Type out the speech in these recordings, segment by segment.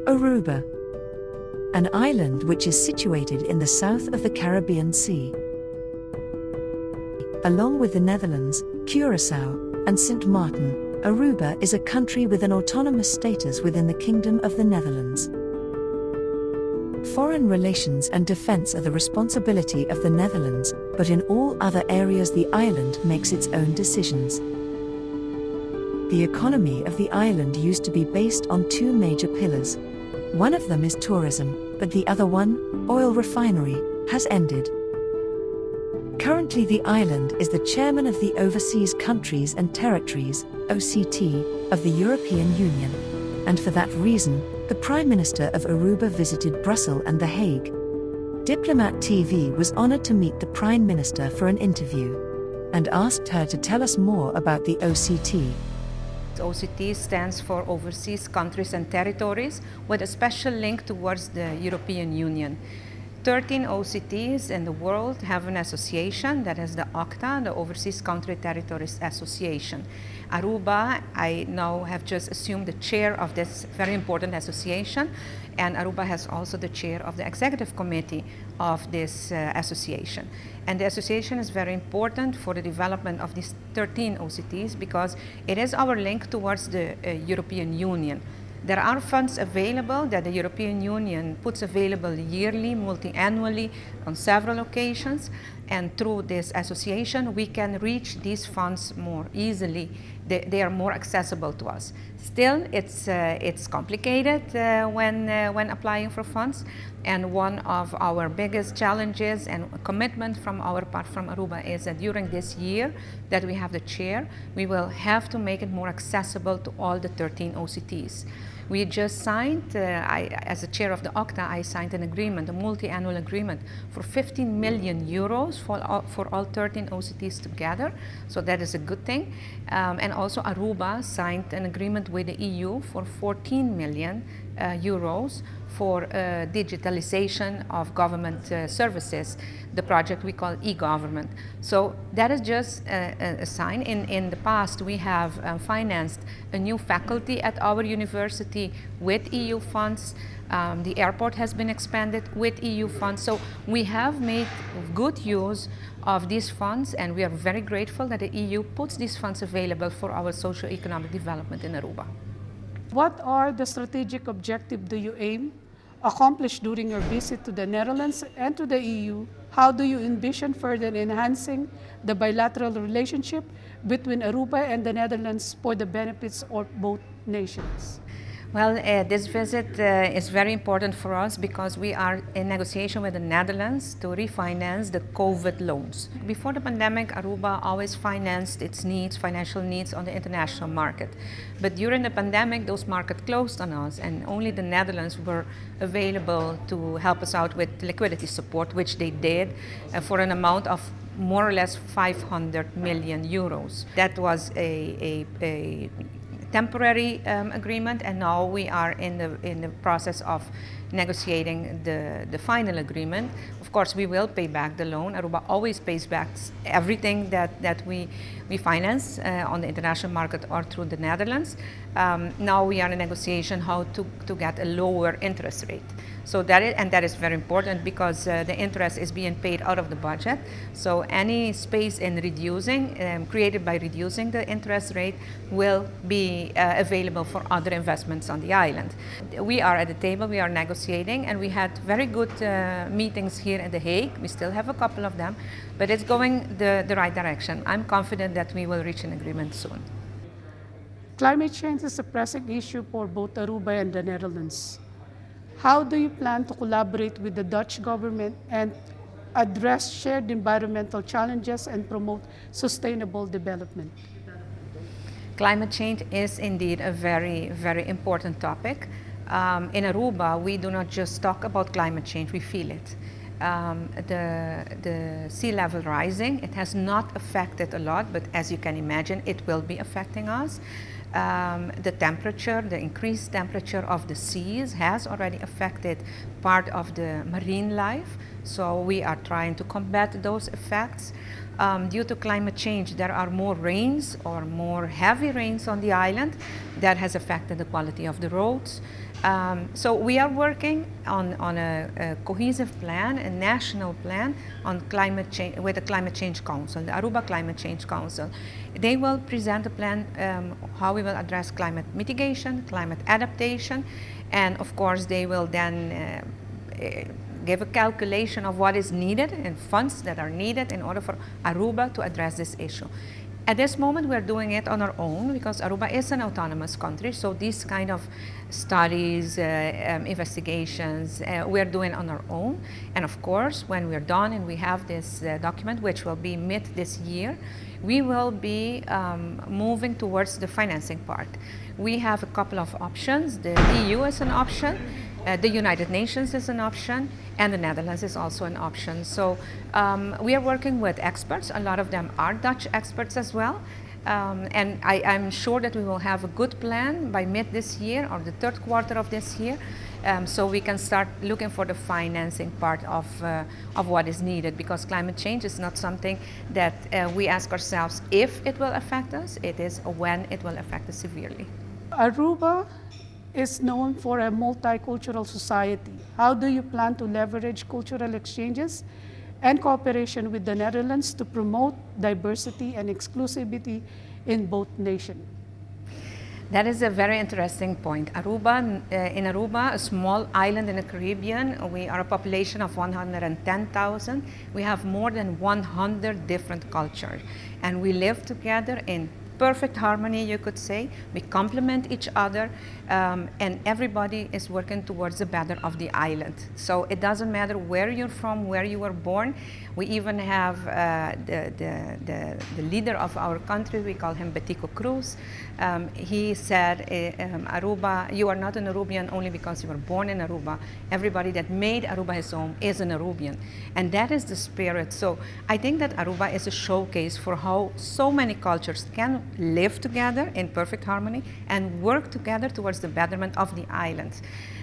Aruba, an island which is situated in the south of the Caribbean Sea. Along with the Netherlands, Curaçao, and Sint Maarten, Aruba is a country with an autonomous status within the Kingdom of the Netherlands. Foreign relations and defense are the responsibility of the Netherlands, but in all other areas the island makes its own decisions. The economy of the island used to be based on two major pillars. One of them is tourism, but the other one, oil refinery, has ended. Currently the island is the chairman of the Overseas Countries and Territories, OCT, of the European Union. And for that reason, the Prime Minister of Aruba visited Brussels and The Hague. Diplomat TV was honored to meet the Prime Minister for an interview and asked her to tell us more about the OCT. OCT stands for Overseas Countries and Territories, with a special link towards the European Union. 13 OCTs in the world have an association, that is the OCTA, the Overseas Country Territories Association. Aruba, I now have just assumed the chair of this very important association, and Aruba has also the chair of the executive committee of this association. And the association is very important for the development of these 13 OCTs because it is our link towards the European Union. There are funds available that the European Union puts available yearly, multi-annually, on several occasions, and through this association we can reach these funds more easily. They are more accessible to us. Still, it's complicated when applying for funds, and one of our biggest challenges and commitment from our part from Aruba is that during this year that we have the chair, we will have to make it more accessible to all the 13 OCTs. We just signed, as the chair of the OCTA, I signed an agreement, a multi-annual agreement for 15 million euros for all 13 OCTs together. So that is a good thing. And also Aruba signed an agreement with the EU for 14 million euros for digitalization of government services, the project we call e-government. So that is just a sign. In the past, we have financed a new faculty at our university with EU funds. The airport has been expanded with EU funds. So we have made good use of these funds, and we are very grateful that the EU puts these funds available for our socio-economic development in Aruba. What are the strategic objectives do you aim accomplish during your visit to the Netherlands and to the EU? How do you envision further enhancing the bilateral relationship between Aruba and the Netherlands for the benefits of both nations? Well, this visit is very important for us because we are in negotiation with the Netherlands to refinance the COVID loans. Before the pandemic, Aruba always financed its needs, financial needs on the international market. But during the pandemic, those markets closed on us, and only the Netherlands were available to help us out with liquidity support, which they did for an amount of more or less 500 million euros. That was a temporary agreement, and now we are in the process of negotiating the final agreement. Of course, we will pay back the loan. Aruba always pays back everything that we finance on the international market or through the Netherlands. Now we are in negotiation how to get a lower interest rate. So that is very important because the interest is being paid out of the budget. So any space in reducing, created by reducing the interest rate, will be available for other investments on the island. We are at the table, we are negotiating, and we had very good meetings here in The Hague. We still have a couple of them, but it's going the right direction. I'm confident that we will reach an agreement soon. Climate change is a pressing issue for both Aruba and the Netherlands. How do you plan to collaborate with the Dutch government and address shared environmental challenges and promote sustainable development? Climate change is indeed a very, very important topic. In Aruba, we do not just talk about climate change, we feel it. The sea level rising, it has not affected a lot, but as you can imagine, it will be affecting us. The temperature, the increased temperature of the seas has already affected part of the marine life. So we are trying to combat those effects. Due to climate change, there are more rains or more heavy rains on the island that has affected the quality of the roads. So we are working on a cohesive plan, a national plan on climate change with the Climate Change Council, the Aruba Climate Change Council. They will present a plan how we will address climate mitigation, climate adaptation, and of course they will then give a calculation of what is needed and funds that are needed in order for Aruba to address this issue. At this moment, we're doing it on our own because Aruba is an autonomous country. So these kind of studies, investigations, we're doing on our own. And of course, when we're done and we have this document, which will be mid this year, we will be moving towards the financing part. We have a couple of options. The EU is an option. The United Nations is an option, and the Netherlands is also an option. So we are working with experts. A lot of them are Dutch experts as well. And I'm sure that we will have a good plan by mid this year or the third quarter of this year. So we can start looking for the financing part of what is needed, because climate change is not something that we ask ourselves if it will affect us. It is when it will affect us severely. Aruba is known for a multicultural society. How do you plan to leverage cultural exchanges and cooperation with the Netherlands to promote diversity and exclusivity in both nations? That is a very interesting point. Aruba, in Aruba, a small island in the Caribbean, we are a population of 110,000. We have more than 100 different cultures, and we live together in perfect harmony, you could say. We complement each other, and everybody is working towards the better of the island. So it doesn't matter where you're from, where you were born. We even have the leader of our country, we call him Wifer-Cruz. He said, Aruba, you are not an Arubian only because you were born in Aruba. Everybody that made Aruba his home is an Arubian. And that is the spirit. So I think that Aruba is a showcase for how so many cultures can live together in perfect harmony and work together towards the betterment of the island.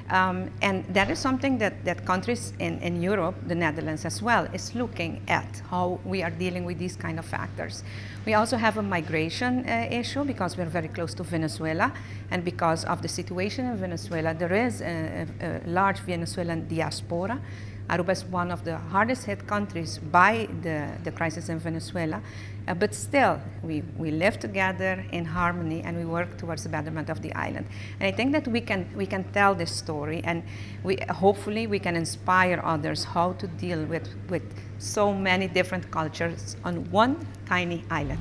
And that is something that countries in Europe, the Netherlands as well, is looking at how we are dealing with these kind of factors. We also have a migration issue because we're very close to Venezuela, and because of the situation in Venezuela, there is a large Venezuelan diaspora. Aruba is one of the hardest hit countries by the crisis in Venezuela, but still we live together in harmony and we work towards the betterment of the island. And I think that we can tell this story, and hopefully we can inspire others how to deal with so many different cultures on one tiny island.